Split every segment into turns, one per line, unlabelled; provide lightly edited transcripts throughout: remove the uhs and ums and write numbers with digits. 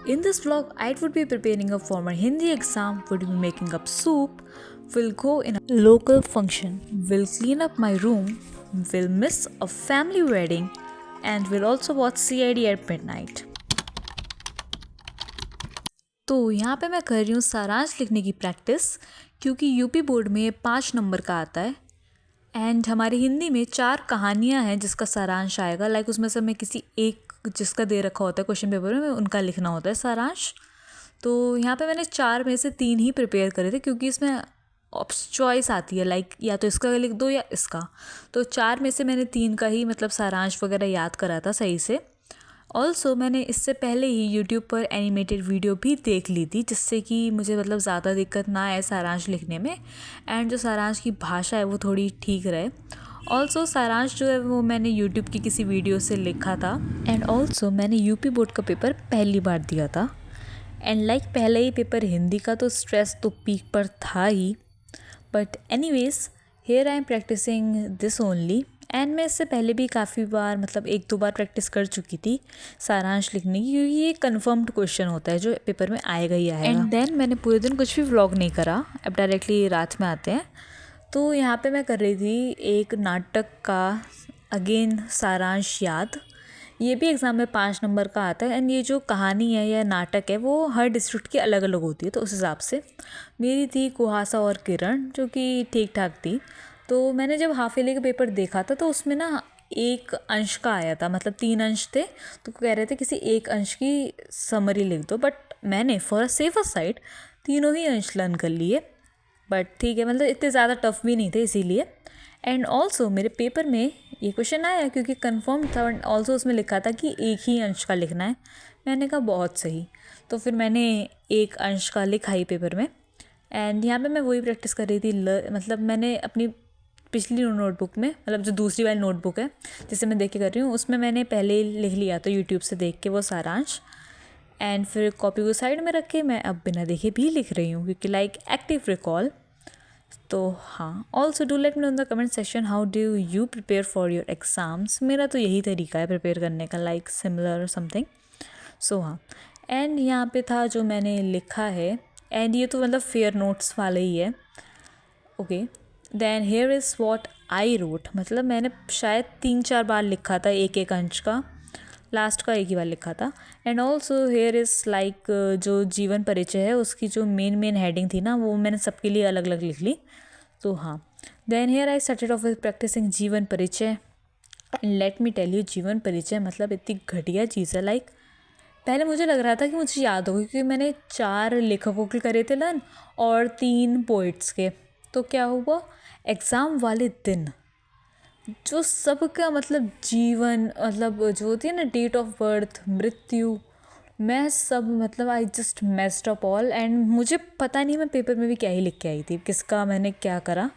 In this vlog, I would be preparing up for my Hindi exam, would be making up soup, will go in a local function, will clean up my room, will miss a family wedding, and will also watch CID at midnight. तो यहाँ पे मैं कर रही हूँ सारांश लिखने की प्रैक्टिस, क्योंकि यूपी बोर्ड में 5 नंबर का आता है एंड हमारी हिंदी में 4 कहानियाँ हैं जिसका सारांश आएगा। लाइक उसमें से मैं किसी एक जिसका दे रखा होता है क्वेश्चन पेपर में उनका लिखना होता है सारांश। तो यहाँ पे मैंने 4 में से 3 ही प्रिपेयर करे थे, क्योंकि इसमें चॉइस आती है लाइक या तो इसका लिख दो या इसका। तो 4 में से मैंने 3 का ही मतलब सारांश वगैरह याद करा था सही से। ऑल्सो मैंने इससे पहले ही यूट्यूब पर एनिमेटेड वीडियो भी देख ली थी, जिससे कि मुझे मतलब ज़्यादा दिक्कत ना आए सारांश लिखने में एंड जो सारांश की भाषा है वो थोड़ी ठीक रहे। ऑल्सो सारांश जो है वो मैंने यूट्यूब की किसी वीडियो से लिखा था एंड ऑल्सो मैंने यूपी बोर्ड का पेपर पहली बार दिया था एंड लाइक पहले ही पेपर हिंदी का तो स्ट्रेस तो पीक पर था ही। But anyways here I am practicing this only and मैं इससे पहले भी काफ़ी बार मतलब 1-2 बार प्रैक्टिस कर चुकी थी सारांश लिखने की, क्योंकि ये कन्फर्म्ड क्वेश्चन होता है जो पेपर में आएगा ही आएगा। एंड देन मैंने पूरे दिन कुछ भी व्लॉग नहीं करा, अब डायरेक्टली रात में आते हैं। तो यहाँ पे मैं कर रही थी एक नाटक का अगेन सारांश याद। ये भी एग्ज़ाम में 5 नंबर का आता है एंड ये जो कहानी है या नाटक है वो हर डिस्ट्रिक्ट की अलग अलग होती है। तो उस हिसाब से मेरी थी कुहासा और किरण, जो कि ठीक ठाक थी। तो मैंने जब हाफ ईयरली का पेपर देखा था तो उसमें ना एक अंश का आया था, मतलब 3 अंश थे, तो कह रहे थे किसी एक अंश की समरी लिख दो। बट मैंने फॉर अ सेफर साइड तीनों ही अंश लर्न कर लिए। बट ठीक है, मतलब इतने ज़्यादा टफ भी नहीं थे इसीलिए। एंड ऑल्सो मेरे पेपर में ये क्वेश्चन आया क्योंकि कंफर्म था एंड ऑल्सो उसमें लिखा था कि एक ही अंश का लिखना है। मैंने कहा बहुत सही, तो फिर मैंने एक अंश का लिखा ही पेपर में। एंड यहाँ पे मैं वही प्रैक्टिस कर रही थी, मतलब मैंने अपनी पिछली नोटबुक में, मतलब जो दूसरी वाली नोटबुक है जिसे मैं देख के कर रही हूँ, उसमें मैंने पहले ही लिख लिया था यूट्यूब से देख के वो सारांश। एंड फिर कॉपी को साइड में रख के मैं अब बिना देखे भी लिख रही हूँ, क्योंकि लाइक एक्टिव रिकॉल। तो हाँ, also do let me know in the comment section how do you prepare for your exams. मेरा तो यही तरीका है प्रिपेयर करने का, लाइक सिमिलर और समथिंग। सो हाँ, एंड यहाँ पे था जो मैंने लिखा है एंड ये तो मतलब फेयर नोट्स वाला ही है। Okay, then here is what I wrote, मतलब मैंने शायद 3-4 बार लिखा था एक एक अंश का, लास्ट का एक ही बार लिखा था। And also here is like जो जीवन परिचय है उसकी जो मेन हेडिंग थी ना वो मैंने सबके लिए अलग अलग लिख ली। तो हाँ, then here I started off with practicing जीवन परिचय and let me tell you, जीवन परिचय मतलब इतनी घटिया चीज़ है। लाइक पहले मुझे लग रहा था कि मुझे याद होगा, क्योंकि मैंने 4 लेखकों के करे थे लर्न और 3 पोइट्स के। तो क्या हुआ, एग्ज़ाम वाले दिन जो सबका मतलब जीवन, मतलब जो होती है ना डेट ऑफ बर्थ, मृत्यु, मैं सब मतलब I just messed up all. And मुझे पता नहीं मैं पेपर में भी क्या ही लिख के आई थी, किसका मैंने क्या करा,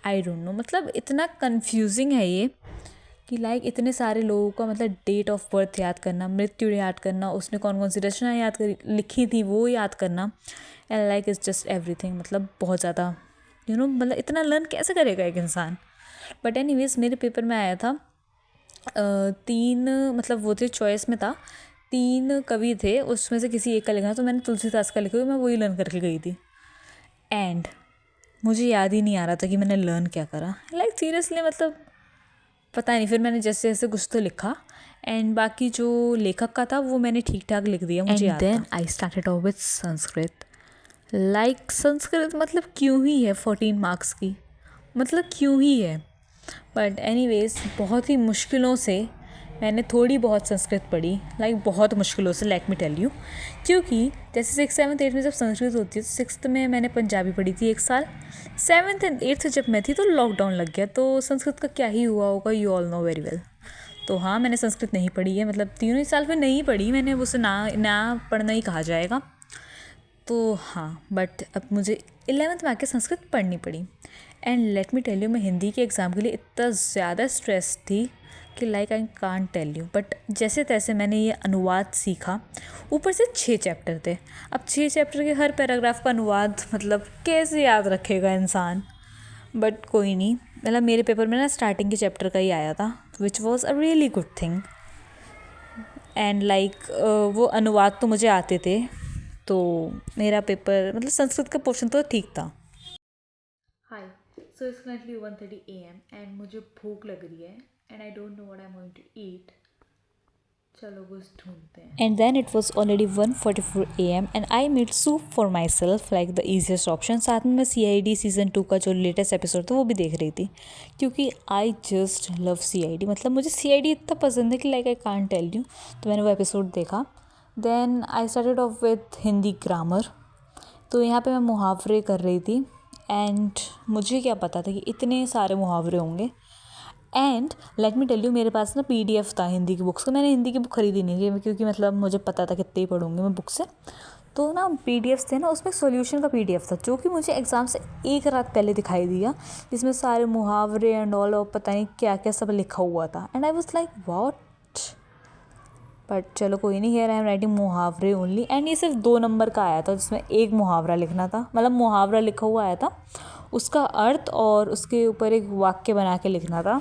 आई डोंट नो। मतलब इतना कंफ्यूजिंग है ये कि लाइक इतने सारे लोगों का मतलब डेट ऑफ बर्थ याद करना, मृत्यु याद करना, उसने कौन कौन सी रचना याद करी लिखी थी वो याद करना, and like it's just everything, मतलब बहुत ज़्यादा मतलब इतना लर्न कैसे करेगा एक इंसान। बट एनीवेज मेरे पेपर में आया था 3, मतलब वो थे चॉइस में था 3 कवि थे, उसमें से किसी एक का लिखना, तो मैंने तुलसीदास का लिखा, मैं वही लर्न करके गई थी। एंड मुझे याद ही नहीं आ रहा था कि मैंने लर्न क्या करा, लाइक सीरियसली मतलब पता नहीं। फिर मैंने जैसे जैसे कुछ तो लिखा एंड बाकी जो लेखक का था वो मैंने ठीक ठाक लिख दिया, मुझे याद था। And then I started off with Sanskrit. Like Sanskrit मतलब क्यों ही है 14 मार्क्स की, मतलब क्यों ही है। बट एनीवेज बहुत ही मुश्किलों से मैंने थोड़ी बहुत संस्कृत पढ़ी, लाइक बहुत मुश्किलों से, लेट मी टेल यू। क्योंकि जैसे 6th 7th 8th में जब संस्कृत होती है तो 6th में मैंने पंजाबी पढ़ी थी 1 साल, 7th एंड 8th जब मैं थी तो लॉकडाउन लग गया, तो संस्कृत का क्या ही हुआ होगा, you all know very well. तो हाँ, मैंने संस्कृत नहीं पढ़ी है, मतलब तीनों ही साल में नहीं पढ़ी मैंने, उसे ना पढ़ना ही कहा जाएगा। तो हाँ, बट अब मुझे 11th में आके संस्कृत पढ़नी पड़ी। And let me tell you, मैं हिंदी के एग्ज़ाम के लिए इतना ज़्यादा स्ट्रेस थी कि like I can't tell you. But जैसे तैसे मैंने ये अनुवाद सीखा, ऊपर से 6 चैप्टर थे। अब 6 चैप्टर के हर पैराग्राफ का अनुवाद मतलब कैसे याद रखेगा इंसान। बट कोई नहीं, मतलब मेरे पेपर में ना स्टार्टिंग के चैप्टर का ही आया था, which was a really good thing. And वो अनुवाद तो मुझे आते थे, तो मेरा पेपर मतलब संस्कृत का पोर्शन तो ठीक था। Hi, so it's currently 1:30 AM and मुझे भूख लग रही है and I don't know what I am going to eat. चलो कुछ ढूंढते हैं। And then it was already 1:44 AM and I made soup for myself, like the easiest option. साथ में मैं CID सीज़न 2 का जो लेटेस्ट एपिसोड था वो भी देख रही थी, क्योंकि आई जस्ट लव CID। मतलब मुझे CID इतना पसंद है कि like I can't tell you. तो मैंने वो एपिसोड देखा। Then I started off with Hindi grammar. तो यहाँ पे मैं मुहावरे कर रही थी एंड मुझे क्या पता था कि इतने सारे मुहावरे होंगे। And let me tell you, मेरे पास ना PDF था हिंदी की बुक्स का। मैंने हिंदी की बुक खरीदी नहीं थी क्योंकि मतलब मुझे पता था कितने ही पढ़ूंगी मैं बुक से। तो ना PDFs थे ना, उसमें सॉल्यूशन का PDF था जो कि मुझे एग्ज़ाम से एक रात पहले दिखाई दिया, जिसमें सारे मुहावरे एंड ऑल और पता नहीं क्या क्या सब लिखा हुआ था। And I was like what, but चलो कोई नहीं, हियर आई एम राइटिंग मुहावरे ओनली। एंड ये सिर्फ 2 नंबर का आया था, जिसमें एक मुहावरा लिखना था, मतलब मुहावरा लिखा हुआ आया था, उसका अर्थ और उसके ऊपर एक वाक्य बना के लिखना था।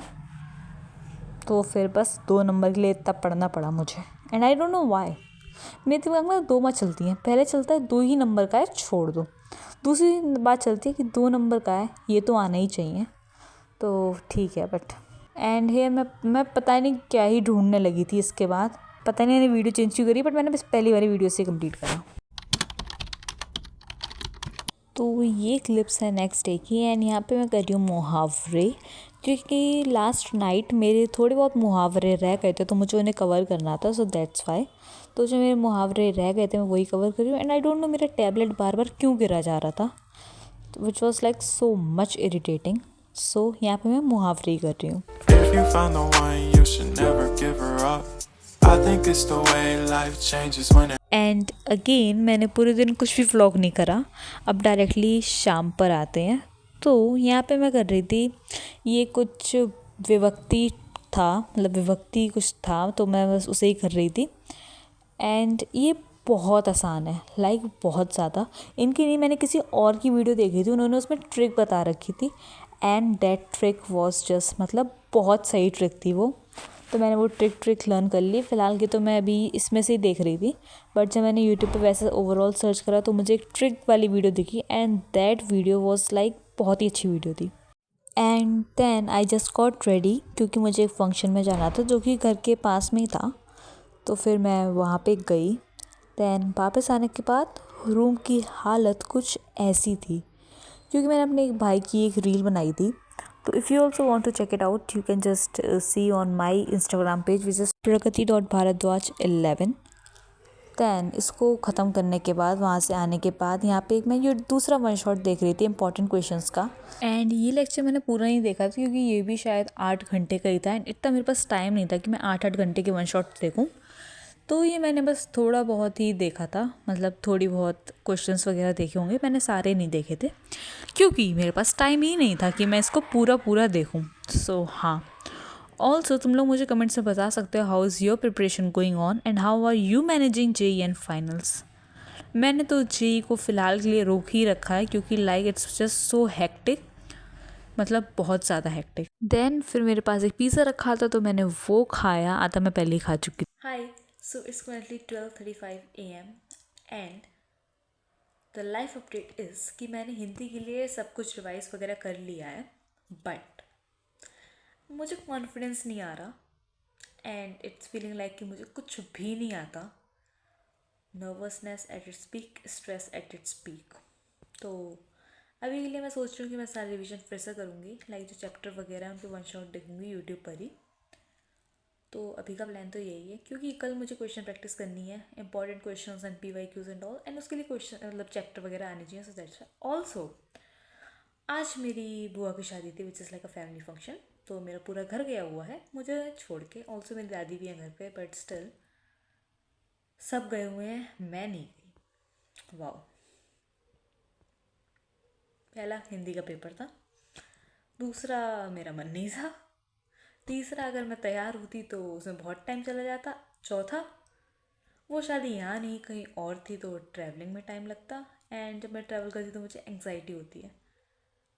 तो फिर बस 2 नंबर के लिए इतना पढ़ना पड़ा मुझे। And I don't know why, मेरे दिमाग में 2 बात चलती हैं। पहले चलता है 2 ही नंबर का है, छोड़ दो। दूसरी बात चलती है कि 2 नंबर का है, ये तो आना ही चाहिए। तो ठीक है, बट एंड हियर मैं पता नहीं क्या ही ढूंढने लगी थी। इसके बाद पता नहीं मैंने वीडियो चेंज क्यों करी, बट मैंने बस पहली वाली वीडियो से कंप्लीट करा। तो ये क्लिप्स है नेक्स्ट डे की एंड यहाँ पे मैं कर रही हूँ मुहावरे, क्योंकि लास्ट नाइट मेरे थोड़े बहुत मुहावरे रह गए थे तो मुझे उन्हें कवर करना था, सो दैट्स वाई। तो जो मेरे मुहावरे रह गए थे मैं वही कवर कर रही हूँ। एंड आई डोंट नो मेरा टैबलेट बार बार क्यों गिरा जा रहा था, which was like so much irritating. So यहाँ पे मैं मुहावरे ही कर रही हूँ।
If you find the one, you should never give her up. I think it's the way life changes when it
and again मैंने पूरे दिन कुछ भी व्लॉग नहीं करा, अब डायरेक्टली शाम पर आते हैं। तो यहाँ पे मैं कर रही थी, ये कुछ विभक्ति था, मतलब विभक्ति कुछ था, तो मैं बस उसे ही कर रही थी। एंड ये बहुत आसान है, लाइक बहुत ज़्यादा। इनकी नहीं, मैंने किसी और की वीडियो देखी थी, उन्होंने उसमें ट्रिक बता रखी थी and that trick was just, मतलब बहुत सही ट्रिक थी वो। तो मैंने वो ट्रिक लर्न कर ली। फ़िलहाल की तो मैं अभी इसमें से ही देख रही थी, बट जब मैंने यूट्यूब पे वैसे ओवरऑल सर्च करा तो मुझे एक ट्रिक वाली वीडियो दिखी and that video was like बहुत ही अच्छी वीडियो थी। And then I just got ready, क्योंकि मुझे एक फंक्शन में जाना था जो कि घर के पास में ही था। तो फिर मैं वहाँ पे गई। दैन वापस आने के बाद रूम की हालत कुछ ऐसी थी, क्योंकि मैंने अपने एक भाई की एक रील बनाई थी। तो if you also want to check it out, you can just see on my Instagram page which is pragati.bharadwaj11। Then इसको ख़त्म करने के बाद, वहाँ से आने के बाद, यहाँ पे एक मैं ये दूसरा वन शॉट देख रही थी इंपॉर्टेंट क्वेश्चंस का। एंड ये लेक्चर मैंने पूरा नहीं देखा था, क्योंकि ये भी शायद 8 घंटे का ही था एंड इतना मेरे पास टाइम नहीं था कि मैं 8-8 घंटे के वन शॉट देखूँ। तो ये मैंने बस थोड़ा बहुत ही देखा था, मतलब थोड़ी बहुत क्वेश्चंस वगैरह देखे होंगे, मैंने सारे नहीं देखे थे क्योंकि मेरे पास टाइम ही नहीं था कि मैं इसको पूरा देखूं। सो हाँ, ऑल्सो तुम लोग मुझे कमेंट्स में बता सकते हो how is your preparation going on and how are you managing JEE and finals. मैंने तो JEE को फ़िलहाल के लिए रोक ही रखा है, क्योंकि like it's just so hectic, मतलब बहुत ज़्यादा हेक्टिक। देन फिर मेरे पास एक पिज़्ज़ा रखा था तो मैंने वो खाया, आधा मैं पहले ही खा चुकी थी। Hi, so it's currently 12:35 AM and the life update is कि मैंने हिंदी के लिए सब कुछ रिवाइज वगैरह कर लिया है, बट मुझे कॉन्फिडेंस नहीं आ रहा एंड इट्स फीलिंग लाइक कि मुझे कुछ भी नहीं आता। Nervousness at its peak, stress at its peak. तो अभी के लिए मैं सोच रही हूँ कि मैं सारी रिविजन फिर से करूँगी, लाइक जो चैप्टर वगैरह हैं उनके वन शॉट देखूँगी यूट्यूब पर ही। तो अभी का प्लान तो यही है, क्योंकि कल मुझे क्वेश्चन प्रैक्टिस करनी है, important questions and PYQs and all, and उसके लिए क्वेश्चन मतलब चैप्टर वगैरह आने चाहिए। सो दैट्स ऑल्सो आज मेरी बुआ की शादी थी which is like a family function. तो मेरा पूरा घर गया हुआ है मुझे छोड़ के। ऑल्सो मेरी दादी भी है घर पे, बट स्टिल सब गए हुए हैं, मैं नहीं गई। वाओ। पहला हिंदी का पेपर था, दूसरा मेरा मन नहीं था, तीसरा अगर मैं तैयार होती तो उसमें बहुत टाइम चला जाता, चौथा वो शादी यहाँ नहीं कहीं और थी तो ट्रैवलिंग में टाइम लगता, एंड जब मैं ट्रैवल करती तो मुझे एंग्जाइटी होती है।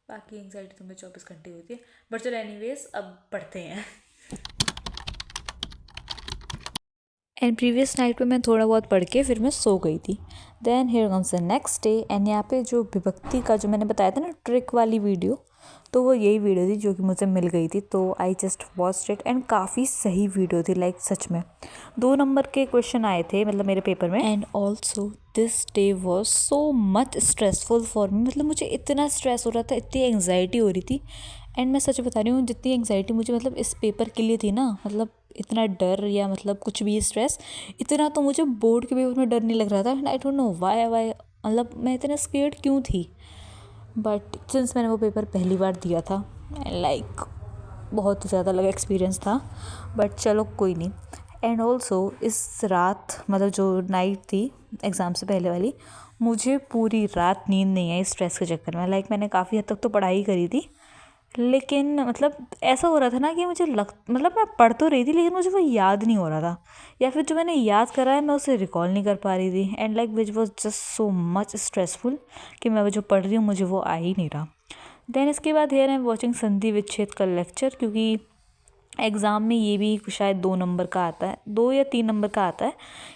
बाकी एंग्जाइटी तो मुझे 24 घंटे होती है, बट चलो एनीवेज अब पढ़ते हैं। एंड प्रीवियस नाइट पे मैं थोड़ा बहुत पढ़ के फिर मैं सो गई थी। Then here comes the next day and यहाँ पे जो विभक्ति का जो मैंने बताया था ना ट्रिक वाली वीडियो, तो वो यही वीडियो थी जो कि मुझे मिल गई थी, तो I just watched it and काफ़ी सही वीडियो थी। लाइक सच में 2 नंबर के क्वेश्चन आए थे मतलब मेरे पेपर में। And also this day was so much stressful for me, मतलब मुझे इतना स्ट्रेस हो रहा था, इतनी एंग्जाइटी हो रही थी। एंड मैं सच बता रही हूँ, जितनी एंग्जाइटी मुझे मतलब इस पेपर के लिए थी ना, मतलब इतना डर या मतलब कुछ भी स्ट्रेस, इतना तो मुझे बोर्ड के पेपर में डर नहीं लग रहा था। And I don't know why मतलब मैं इतना स्केर्ड क्यों थी। बट सिंस मैंने वो पेपर पहली बार दिया था एंड लाइक बहुत ज़्यादा अलग एक्सपीरियंस था, बट चलो कोई नहीं। एंड ऑल्सो इस रात मतलब जो नाइट थी एग्ज़ाम से पहले वाली, मुझे पूरी रात नींद नहीं आई स्ट्रेस के चक्कर में। लाइक मैंने काफ़ी हद तक तो पढ़ाई करी थी, लेकिन मतलब ऐसा हो रहा था ना कि मुझे मतलब मैं पढ़ तो रही थी लेकिन मुझे वो याद नहीं हो रहा था, या फिर जो मैंने याद करा है मैं उसे रिकॉल नहीं कर पा रही थी। And like which was just so much stressful कि मैं वो जो पढ़ रही हूँ मुझे वो आ ही नहीं रहा। देन इसके बाद हेयर आई एम वॉचिंग संधि विच्छेद का लेक्चर, क्योंकि एग्ज़ाम में ये भी शायद 2 नंबर का आता है, 2 या 3 नंबर का आता है,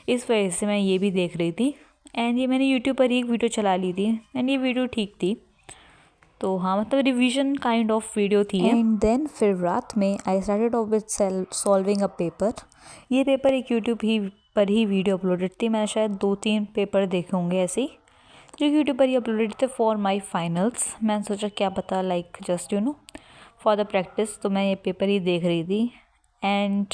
इस वजह से मैं ये भी देख रही थी। एंड ये मैंने यूट्यूब पर ही एक वीडियो चला ली थी एंड ये वीडियो ठीक थी, तो हाँ मतलब रिवीजन काइंड ऑफ वीडियो थी। एंड देन फिर रात में आई started off with solving a paper. ये पेपर एक यूट्यूब ही पर ही वीडियो अपलोडेड थी, मैंने शायद 2-3 पेपर देखे होंगे ऐसे ही जो यूट्यूब पर ही अपलोडेड थे फॉर माई फाइनल्स। मैंने सोचा क्या पता like just you know for the practice, तो मैं ये पेपर ही देख रही थी। एंड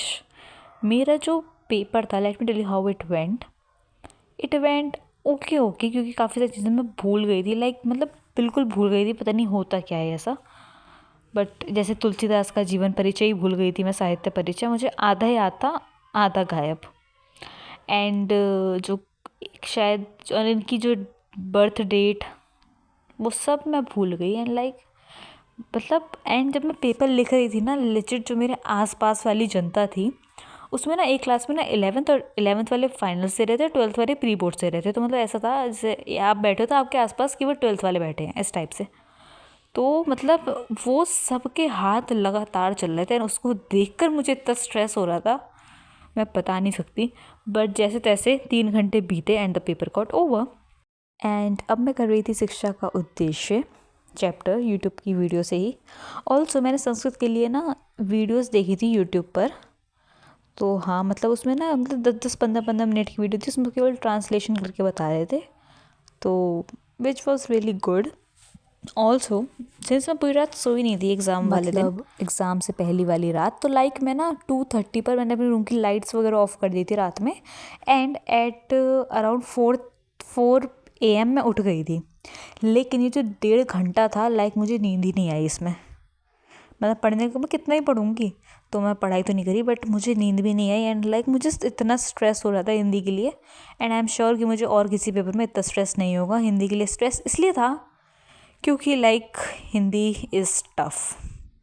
मेरा जो पेपर था, let me tell you how it went okay okay, क्योंकि काफ़ी सारी चीज़ें मैं भूल गई थी, लाइक मतलब बिल्कुल भूल गई थी, पता नहीं होता क्या है ऐसा। बट जैसे तुलसीदास का जीवन परिचय ही भूल गई थी मैं, साहित्य परिचय मुझे आधा याद था आधा गायब। एंड जो शायद इनकी जो बर्थ डेट वो सब मैं भूल गई। एंड लाइक मतलब एंड जब मैं पेपर लिख रही थी ना, लिजिट जो मेरे आसपास वाली जनता थी उसमें ना एक क्लास में ना 11th वाले फाइनल से रहे थे, 12th वाले प्री बोर्ड से रहे थे, तो मतलब ऐसा था जैसे आप बैठे हो तो आपके आसपास केवल 12th वाले बैठे हैं इस टाइप से। तो मतलब वो सबके हाथ लगातार चल रहे थे और उसको देखकर मुझे इतना स्ट्रेस हो रहा था मैं बता नहीं सकती। बट जैसे तैसे 3 घंटे बीते and the paper got over. And अब मैं कर रही थी शिक्षा का उद्देश्य चैप्टर यूट्यूब की वीडियो से ही। ऑल्सो मैंने संस्कृत के लिए ना वीडियोस देखी थी यूट्यूब पर, तो हाँ मतलब उसमें ना मतलब 10-15 मिनट की वीडियो थी, उसमें केवल ट्रांसलेशन करके बता रहे थे, तो which was really good. Also since मैं पूरी रात सोई नहीं थी एग्ज़ाम वाले दिन, मतलब एग्ज़ाम से पहली वाली रात, तो लाइक मैं ना 2:30 पर मैंने अपने रूम की लाइट्स वगैरह ऑफ कर दी थी रात में। एंड एट अराउंड 4 AM मैं उठ गई थी, लेकिन ये जो 1.5 घंटा था लाइक मुझे नींद ही नहीं आई इसमें। मतलब पढ़ने को मैं कितना ही पढ़ूंगी, तो मैं पढ़ाई तो नहीं करी बट मुझे नींद भी नहीं आई। एंड लाइक मुझे इतना स्ट्रेस हो रहा था हिंदी के लिए, एंड आई एम श्योर कि मुझे और किसी पेपर में इतना स्ट्रेस नहीं होगा। हिंदी के लिए स्ट्रेस इसलिए था क्योंकि लाइक हिंदी इज़ टफ,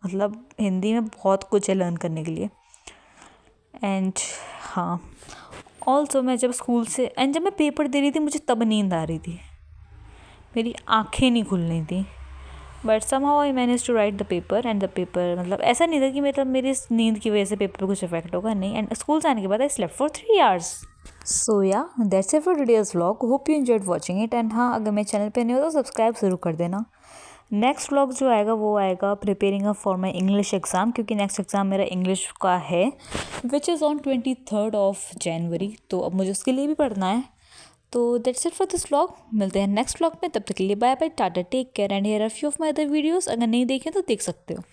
मतलब हिंदी में बहुत कुछ है लर्न करने के लिए। एंड हाँ ऑल्सो मैं जब स्कूल से एंड जब मैं पेपर दे रही थी मुझे तब नींद आ रही थी, मेरी आँखें नहीं खुल रही थी, but somehow I manage to write the paper. And the paper मतलब ऐसा नहीं था कि मतलब मेरी नींद की वजह से पेपर पर कुछ इफेक्ट होगा, नहीं। एंड स्कूल से आने के बाद आई स्लेप्ट फॉर 3 hours। सो या that's it for today's vlog, hope you enjoyed watching it. And हाँ अगर मेरे चैनल पे नहीं हो तो सब्सक्राइब ज़रूर कर देना। नेक्स्ट व्लॉग जो आएगा वो आएगा preparing for my English exam, क्योंकि नेक्स्ट एग्ज़ाम मेरा इंग्लिश का है which is on 23rd January, तो अब मुझे उसके लिए भी पढ़ना है। तो that's it for this vlog, मिलते हैं नेक्स्ट व्लॉग में, तब तक के लिए bye bye tata take care. And here are few of my other videos, अगर नहीं देखें तो देख सकते हो।